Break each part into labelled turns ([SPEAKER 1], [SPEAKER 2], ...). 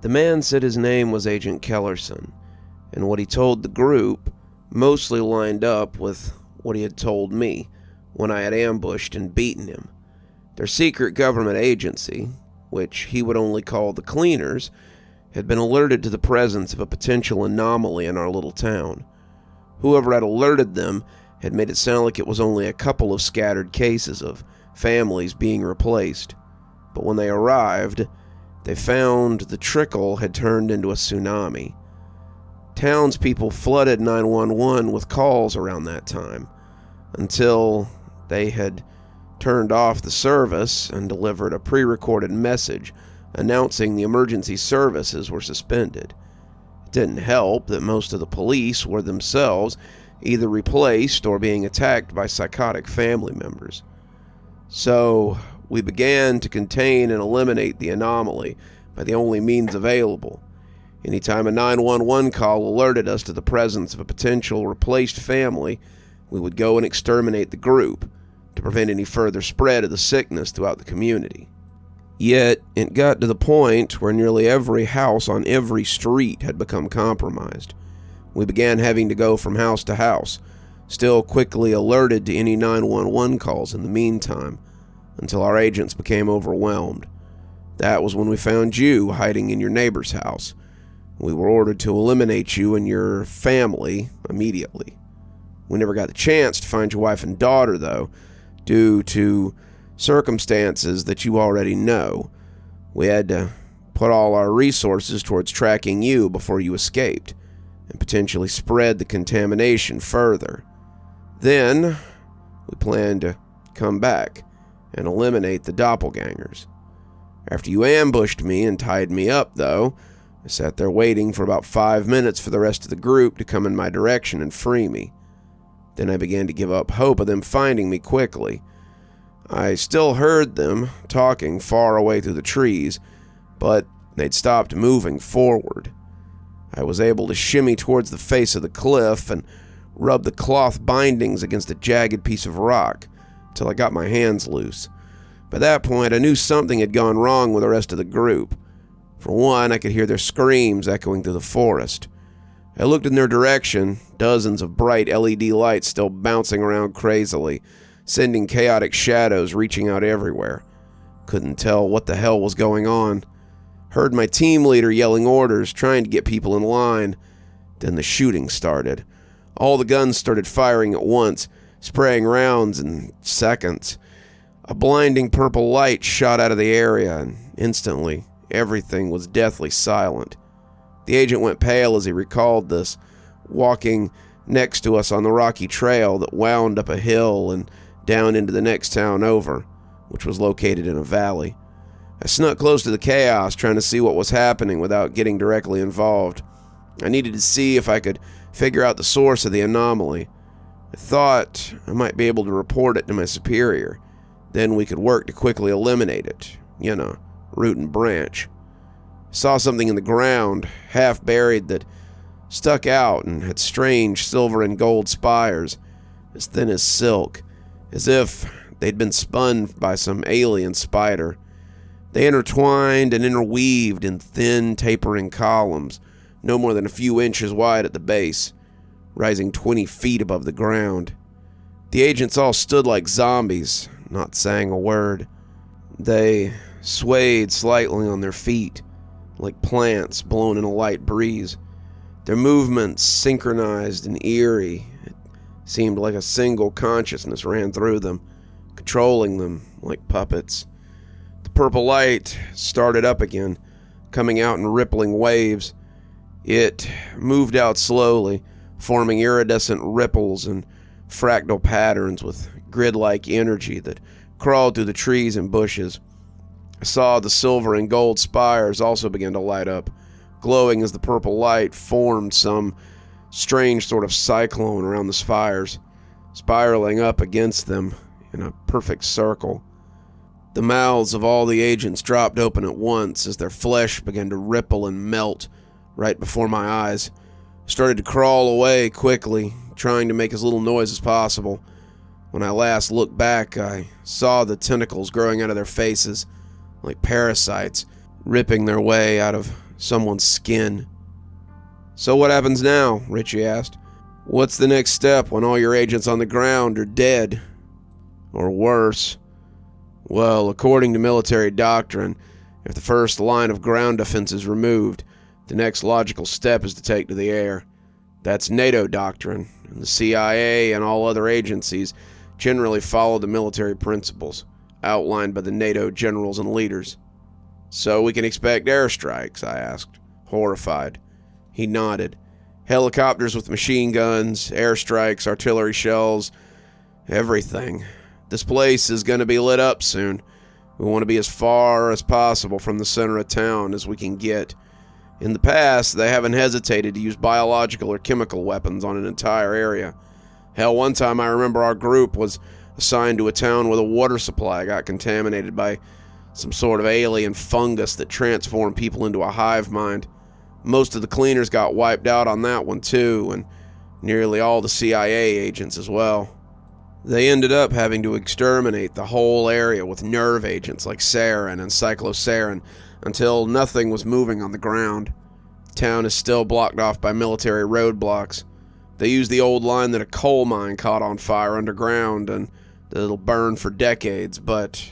[SPEAKER 1] The man said his name was Agent Kellerson, and what he told the group mostly lined up with what he had told me when I had ambushed and beaten him. Their secret government agency, which he would only call the Cleaners, had been alerted to the presence of a potential anomaly in our little town. Whoever had alerted them had made it sound like it was only a couple of scattered cases of families being replaced. But when they arrived, they found the trickle had turned into a tsunami. Townspeople flooded 911 with calls around that time, until they had turned off the service and delivered a pre-recorded message announcing the emergency services were suspended. It didn't help that most of the police were themselves either replaced or being attacked by psychotic family members. So we began to contain and eliminate the anomaly by the only means available. Anytime a 911 call alerted us to the presence of a potential replaced family, we would go and exterminate the group to prevent any further spread of the sickness throughout the community. Yet, it got to the point where nearly every house on every street had become compromised. We began having to go from house to house, still quickly alerted to any 911 calls in the meantime, until our agents became overwhelmed. That was when we found you hiding in your neighbor's house. We were ordered to eliminate you and your family immediately. We never got the chance to find your wife and daughter, though, due to circumstances that you already know. We had to put all our resources towards tracking you before you escaped, and potentially spread the contamination further. Then, we planned to come back and eliminate the doppelgangers. After you ambushed me and tied me up, though, I sat there waiting for about 5 minutes for the rest of the group to come in my direction and free me. Then I began to give up hope of them finding me quickly. I still heard them talking far away through the trees, but they'd stopped moving forward. I was able to shimmy towards the face of the cliff and rub the cloth bindings against a jagged piece of rock till I got my hands loose. By that point, I knew something had gone wrong with the rest of the group. For one, I could hear their screams echoing through the forest. I looked in their direction, dozens of bright LED lights still bouncing around crazily, sending chaotic shadows reaching out everywhere. Couldn't tell what the hell was going on. Heard my team leader yelling orders, trying to get people in line. Then the shooting started. All the guns started firing at once, spraying rounds in seconds. A blinding purple light shot out of the area, and instantly, everything was deathly silent. The agent went pale as he recalled this, walking next to us on the rocky trail that wound up a hill and down into the next town over, which was located in a valley. I snuck close to the chaos, trying to see what was happening without getting directly involved. I needed to see if I could figure out the source of the anomaly. I thought I might be able to report it to my superior. Then we could work to quickly eliminate it. Root and branch. I saw something in the ground, half buried, that stuck out and had strange silver and gold spires, as thin as silk, as if they'd been spun by some alien spider. They intertwined and interweaved in thin, tapering columns, no more than a few inches wide at the base, rising 20 feet above the ground. The agents all stood like zombies, not saying a word. They swayed slightly on their feet, like plants blown in a light breeze. Their movements synchronized and eerie. It seemed like a single consciousness ran through them, controlling them like puppets. The purple light started up again, coming out in rippling waves. It moved out slowly, forming iridescent ripples and fractal patterns with grid-like energy that crawled through the trees and bushes. I saw the silver and gold spires also begin to light up, glowing as the purple light formed some strange sort of cyclone around the spires, spiraling up against them in a perfect circle. The mouths of all the agents dropped open at once as their flesh began to ripple and melt right before my eyes. I started to crawl away quickly, trying to make as little noise as possible. When I last looked back, I saw the tentacles growing out of their faces, like parasites, ripping their way out of someone's skin. "So what happens now?" Richie asked. "What's the next step when all your agents on the ground are dead? Or worse?" "Well, according to military doctrine, if the first line of ground defense is removed, the next logical step is to take to the air. That's NATO doctrine, and the CIA and all other agencies generally follow the military principles outlined by the NATO generals and leaders." "So we can expect airstrikes?" I asked, horrified. He nodded. "Helicopters with machine guns, airstrikes, artillery shells, everything. This place is going to be lit up soon. We want to be as far as possible from the center of town as we can get. In the past, they haven't hesitated to use biological or chemical weapons on an entire area. Hell, one time I remember our group was assigned to a town where the water supply got contaminated by some sort of alien fungus that transformed people into a hive mind. Most of the cleaners got wiped out on that one too, and nearly all the CIA agents as well. They ended up having to exterminate the whole area with nerve agents like sarin and cyclosarin until nothing was moving on the ground. The town is still blocked off by military roadblocks. They use the old line that a coal mine caught on fire underground and that it'll burn for decades, but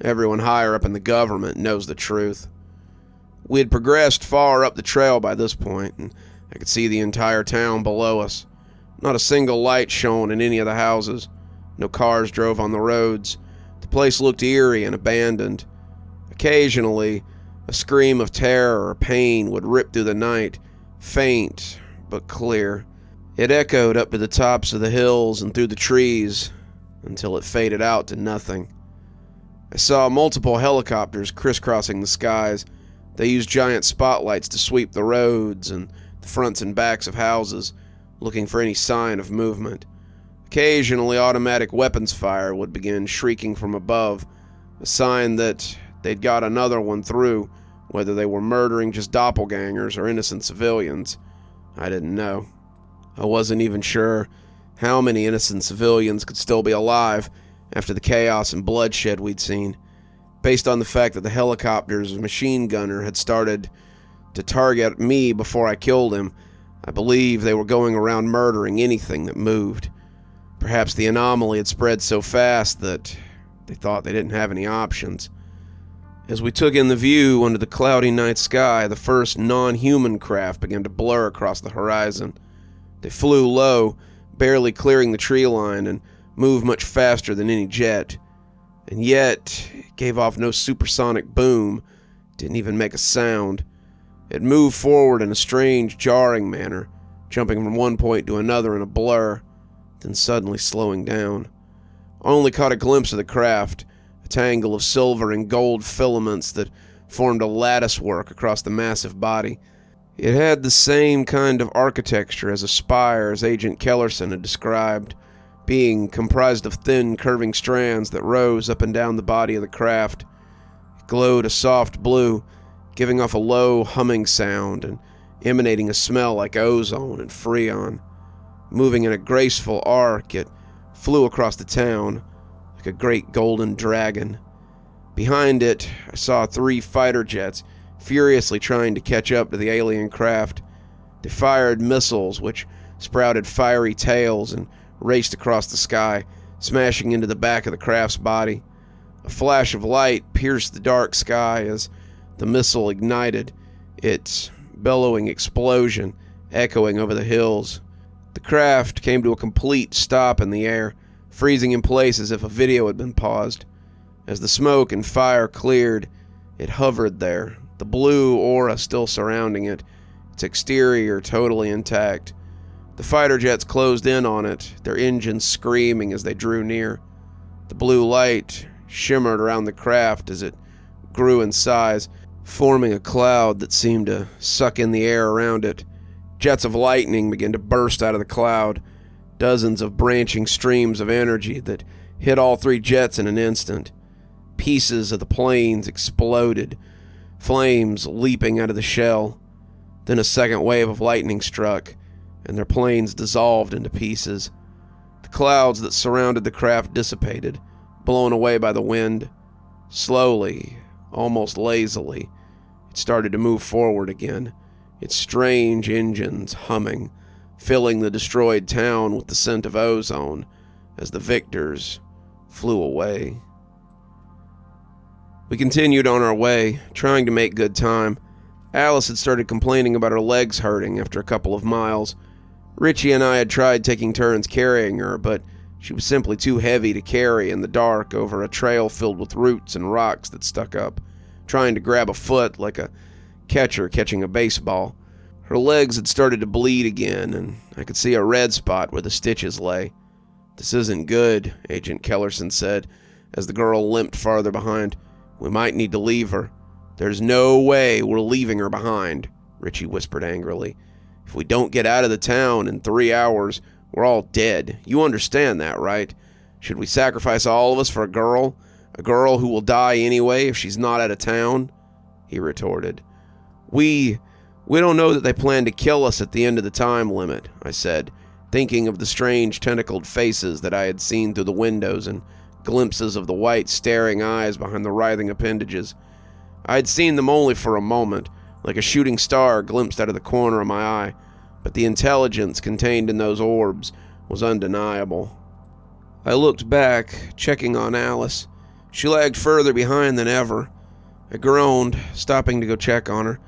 [SPEAKER 1] everyone higher up in the government knows the truth. We had progressed far up the trail by this point, and I could see the entire town below us. Not a single light shone in any of the houses. No cars drove on the roads. The place looked eerie and abandoned. Occasionally, a scream of terror or pain would rip through the night, faint but clear. It echoed up to the tops of the hills and through the trees until it faded out to nothing. I saw multiple helicopters crisscrossing the skies. They used giant spotlights to sweep the roads and the fronts and backs of houses, looking for any sign of movement. Occasionally, automatic weapons fire would begin shrieking from above, a sign that they'd got another one through, whether they were murdering just doppelgangers or innocent civilians. I didn't know. I wasn't even sure how many innocent civilians could still be alive after the chaos and bloodshed we'd seen. Based on the fact that the helicopter's machine gunner had started to target me before I killed him, I believe they were going around murdering anything that moved. Perhaps the anomaly had spread so fast that they thought they didn't have any options. As we took in the view under the cloudy night sky, the first non-human craft began to blur across the horizon. They flew low, barely clearing the tree line, and moved much faster than any jet. And yet, it gave off no supersonic boom, didn't even make a sound. It moved forward in a strange, jarring manner, jumping from one point to another in a blur, then suddenly slowing down. I only caught a glimpse of the craft, a tangle of silver and gold filaments that formed a lattice work across the massive body. It had the same kind of architecture as a spire as Agent Kellerson had described, being comprised of thin, curving strands that rose up and down the body of the craft. It glowed a soft blue, giving off a low, humming sound and emanating a smell like ozone and freon. Moving in a graceful arc, it flew across the town like a great golden dragon. Behind it, I saw 3 fighter jets furiously trying to catch up to the alien craft. They fired missiles which sprouted fiery tails and raced across the sky, smashing into the back of the craft's body. A flash of light pierced the dark sky as the missile ignited, its bellowing explosion echoing over the hills. The craft came to a complete stop in the air, freezing in place as if a video had been paused. As the smoke and fire cleared, it hovered there, the blue aura still surrounding it, its exterior totally intact. The fighter jets closed in on it, their engines screaming as they drew near. The blue light shimmered around the craft as it grew in size, forming a cloud that seemed to suck in the air around it. Jets of lightning began to burst out of the cloud, dozens of branching streams of energy that hit all 3 jets in an instant. Pieces of the planes exploded, flames leaping out of the shell. Then a second wave of lightning struck, and their planes dissolved into pieces. The clouds that surrounded the craft dissipated, blown away by the wind. Slowly, almost lazily, it It started to move forward again, its strange engines humming, filling the destroyed town with the scent of ozone as the victors flew away. We continued on our way, trying to make good time. Alice had started complaining about her legs hurting after a couple of miles. Richie and I had tried taking turns carrying her, but she was simply too heavy to carry in the dark over a trail filled with roots and rocks that stuck up, trying to grab a foot like a catcher catching a baseball. Her legs had started to bleed again, and I could see a red spot where the stitches lay. "This isn't good," Agent Kellerson said, as the girl limped farther behind. "We might need to leave her." "There's no way we're leaving her behind," Richie whispered angrily. "If we don't get out of the town in 3 hours, we're all dead. You understand that, right? Should we sacrifice all of us for a girl? A girl who will die anyway if she's not out of town?" He retorted. We don't know that they plan to kill us at the end of the time limit," I said, thinking of the strange tentacled faces that I had seen through the windows and glimpses of the white staring eyes behind the writhing appendages. I had seen them only for a moment, like a shooting star glimpsed out of the corner of my eye, but the intelligence contained in those orbs was undeniable. I looked back, checking on Alice. She lagged further behind than ever. I groaned, stopping to go check on her.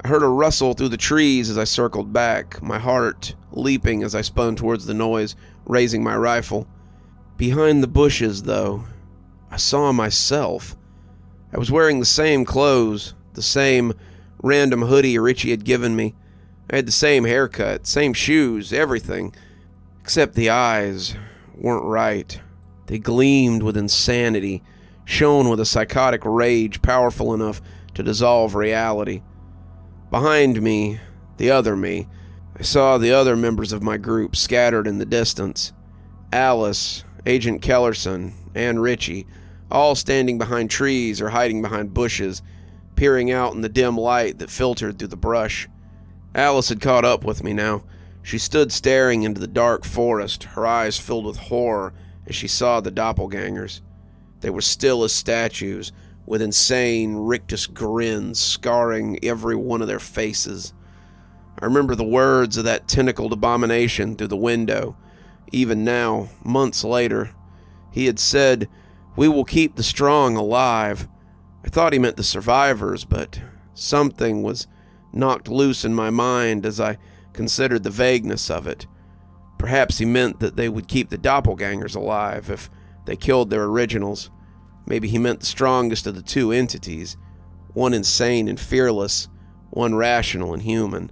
[SPEAKER 1] I heard a rustle through the trees as I circled back, my heart leaping as I spun towards the noise, raising my rifle. Behind the bushes, though, I saw myself. I was wearing the same clothes, the same random hoodie Richie had given me. I had the same haircut, same shoes, everything, except the eyes weren't right. They gleamed with insanity, shone with a psychotic rage powerful enough to dissolve reality. Behind me, the other me, I saw the other members of my group scattered in the distance. Alice, Agent Kellerson, and Richie, all standing behind trees or hiding behind bushes, peering out in the dim light that filtered through the brush. Alice had caught up with me now. She stood staring into the dark forest, her eyes filled with horror as she saw the doppelgangers. They were still as statues, with insane, rictus grins scarring every one of their faces. I remember the words of that tentacled abomination through the window. Even now, months later, he had said, "We will keep the strong alive." I thought he meant the survivors, but something was knocked loose in my mind as I considered the vagueness of it. Perhaps he meant that they would keep the doppelgangers alive if they killed their originals. Maybe he meant the strongest of the two entities, one insane and fearless, one rational and human.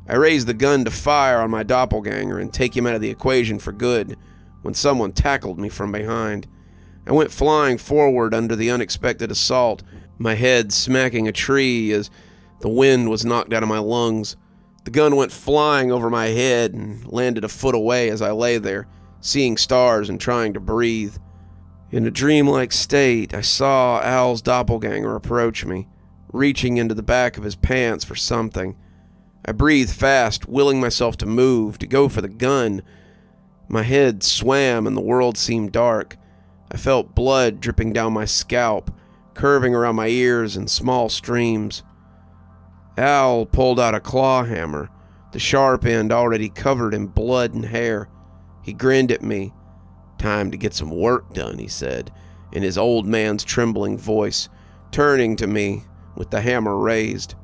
[SPEAKER 1] I raised the gun to fire on my doppelganger and take him out of the equation for good when someone tackled me from behind. I went flying forward under the unexpected assault, my head smacking a tree as the wind was knocked out of my lungs. The gun went flying over my head and landed a foot away as I lay there, seeing stars and trying to breathe. In a dreamlike state, I saw Al's doppelganger approach me, reaching into the back of his pants for something. I breathed fast, willing myself to move, to go for the gun. My head swam and the world seemed dark. I felt blood dripping down my scalp, curving around my ears in small streams. Al pulled out a claw hammer, the sharp end already covered in blood and hair. He grinned at me. "Time to get some work done," he said, in his old man's trembling voice, turning to me with the hammer raised.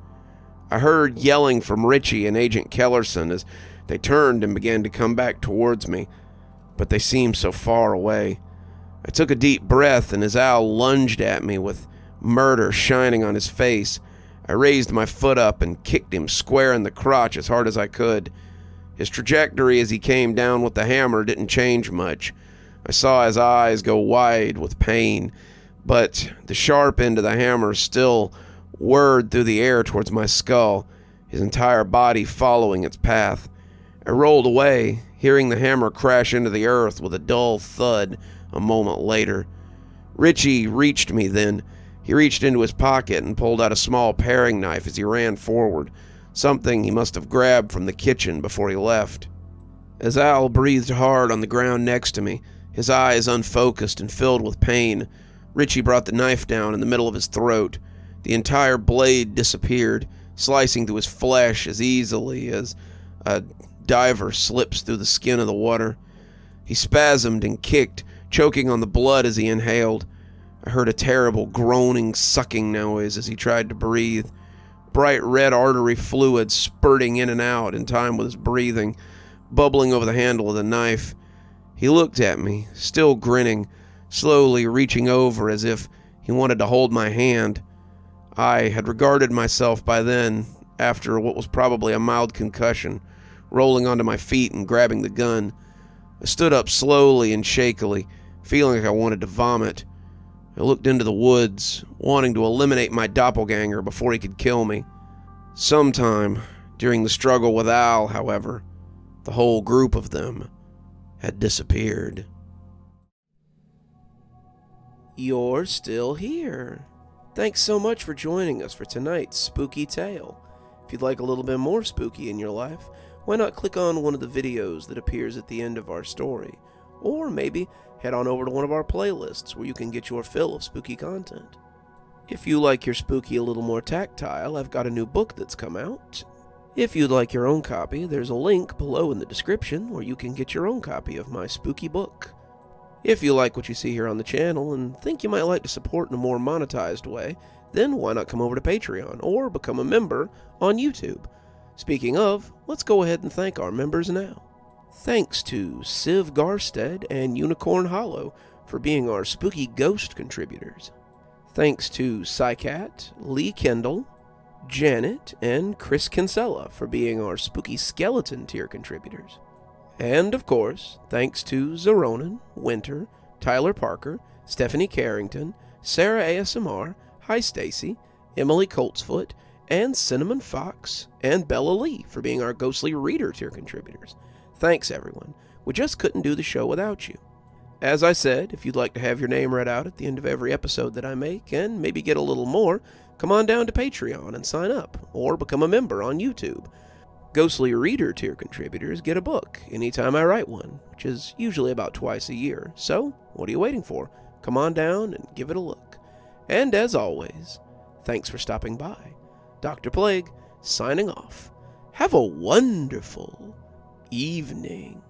[SPEAKER 1] I heard yelling from Richie and Agent Kellerson as they turned and began to come back towards me, but they seemed so far away. I took a deep breath, and as Al lunged at me with murder shining on his face, I raised my foot up and kicked him square in the crotch as hard as I could. His trajectory as he came down with the hammer didn't change much. I saw his eyes go wide with pain, but the sharp end of the hammer still whirred through the air towards my skull, his entire body following its path. I rolled away, hearing the hammer crash into the earth with a dull thud a moment later. Richie reached me then. He reached into his pocket and pulled out a small paring knife as he ran forward, something he must have grabbed from the kitchen before he left. As Al breathed hard on the ground next to me, his eyes unfocused and filled with pain, Richie brought the knife down in the middle of his throat, The entire blade disappeared, slicing through his flesh as easily as a diver slips through the skin of the water. He spasmed and kicked, choking on the blood as he inhaled. I heard a terrible groaning, sucking noise as he tried to breathe. Bright red artery fluid spurting in and out in time with his breathing, bubbling over the handle of the knife. He looked at me, still grinning, slowly reaching over as if he wanted to hold my hand. I had regarded myself by then, after what was probably a mild concussion, rolling onto my feet and grabbing the gun. I stood up slowly and shakily, feeling like I wanted to vomit. I looked into the woods, wanting to eliminate my doppelganger before he could kill me. Sometime during the struggle with Al, however, the whole group of them had disappeared. You're still here. Thanks so much for joining us for tonight's spooky tale. If you'd like a little bit more spooky in your life, why not click on one of the videos that appears at the end of our story, or maybe head on over to one of our playlists where you can get your fill of spooky content. If you like your spooky a little more tactile, I've got a new book that's come out. If you'd like your own copy, there's a link below in the description where you can get your own copy of my spooky book. If you like what you see here on the channel and think you might like to support in a more monetized way, then why not come over to Patreon or become a member on YouTube? Speaking of, let's go ahead and thank our members now. Thanks to Civ Garstad and Unicorn Hollow for being our spooky ghost contributors. Thanks to Saikat, Lee Kendall, Janet, and Chris Kinsella for being our spooky skeleton tier contributors. And of course, thanks to Xaronan, Winter, Tyler Parker, Stephanie Carrington, Sarah ASMR, Hi Stacy, Emily Coltsfoot, and Cinnamon Fox, and Bella Lee for being our ghostly reader tier contributors. Thanks everyone. We just couldn't do the show without you. As I said, if you'd like to have your name read out at the end of every episode that I make, and maybe get a little more, come on down to Patreon and sign up, or become a member on YouTube. Ghostly Reader tier contributors get a book anytime I write one, which is usually about twice a year. So, what are you waiting for? Come on down and give it a look. And as always, thanks for stopping by. Dr. Plague, signing off. Have a wonderful evening.